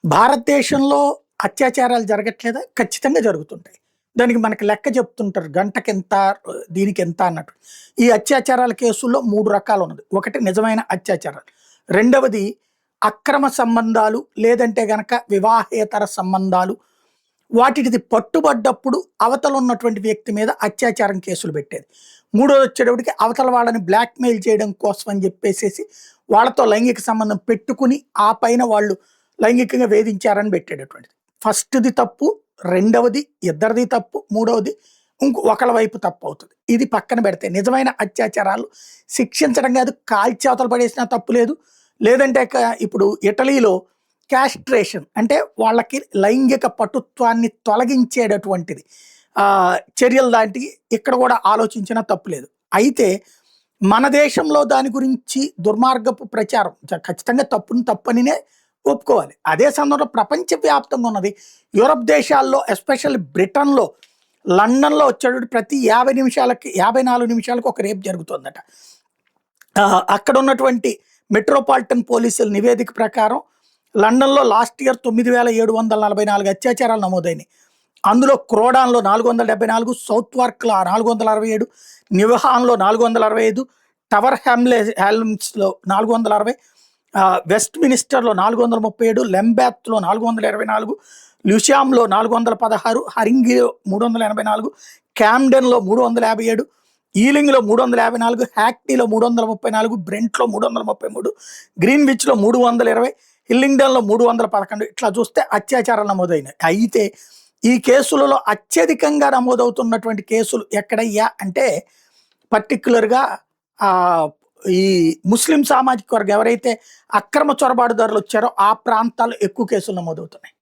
భారతదేశంలో అత్యాచారాలు జరగట్లేదా? ఖచ్చితంగా జరుగుతుంటాయి. దానికి మనకి లెక్క చెప్తుంటారు. గంటకెంత, దీనికెంత అన్నట్టు. ఈ అత్యాచారాల కేసుల్లో 3 రకాలున్నది. ఒకటి నిజమైన అత్యాచారాలు. రెండవది అక్రమ సంబంధాలు, లేదంటే గనక వివాహేతర సంబంధాలు. వాటిది పట్టుబడ్డప్పుడు అవతల ఉన్నటువంటి వ్యక్తి మీద అత్యాచారం కేసులు పెట్టేది. మూడోది వచ్చేటప్పటికి అవతల వాళ్ళని బ్లాక్‌మెయిల్ చేయడం కోసం అని చెప్పేసేసి వాళ్ళతో లైంగిక సంబంధం పెట్టుకుని, ఆ పైన వాళ్ళు లైంగికంగా వేధించారని పెట్టేటటువంటిది. ఫస్ట్‌ది తప్పు, రెండవది ఇద్దరిది తప్పు, మూడవది ఒకళ్ళ వైపు తప్పు అవుతది. ఇది పక్కన పెడితే నిజమైన అత్యాచారాలు శిక్షించడం కాదు, కాల్చి అవతల పడేసినా తప్పు లేదు. లేదంటే ఇప్పుడు ఇటలీలో క్యాస్ట్రేషన్ అంటే వాళ్ళకి లైంగిక పటుత్వాన్ని తొలగించేటటువంటిది చర్యలు లాంటివి ఇక్కడ కూడా ఆలోచించినా తప్పు లేదు. అయితే మన దేశంలో దాని గురించి దుర్మార్గపు ప్రచారం ఖచ్చితంగా తప్పనినే ఒప్పుకోవాలి. అదే సందర్భంలో ప్రపంచవ్యాప్తంగా ఉన్నది. యూరప్ దేశాల్లో ఎస్పెషల్లీ బ్రిటన్‌లో, లండన్‌లో వచ్చేటప్పుడు ప్రతి 50 నిమిషాలకి 54 నిమిషాలకు ఒక రేప్ జరుగుతుందట. అక్కడ ఉన్నటువంటి మెట్రోపాలిటన్ పోలీసుల నివేదిక ప్రకారం లండన్‌లో లాస్ట్ ఇయర్ 9,744 అత్యాచారాలు నమోదైనాయి. అందులో క్రోడాన్‌లో 474, సౌత్‌వార్క్‌లో 467, నివహాన్‌లో 465, టవర్ హ్యామ్స్‌లో 460, వెస్ట్ మినిస్టర్‌లో 437, లెంబాత్‌లో 424, ల్యూషామ్‌లో 416, హరింగిలో 384, క్యామ్డెన్‌లో 357, ఈలింగ్‌లో 354, హ్యాక్నీలో 334, బ్రెంట్‌లో 333, గ్రీన్‌విచ్‌లో 320, హిల్లింగ్డన్‌లో 311. ఇట్లా చూస్తే అత్యాచారాలు నమోదైనాయి. అయితే ఈ కేసులలో అత్యధికంగా నమోదవుతున్నటువంటి కేసులు ఎక్కడయ్యా అంటే పర్టిక్యులర్‌గా ఈ ముస్లిం సామాజిక వర్గం ఎవరైతే అక్రమ చొరబాటుదారులు వచ్చారో ఆ ప్రాంతాల్లో ఎక్కువ కేసులు నమోదవుతున్నాయి.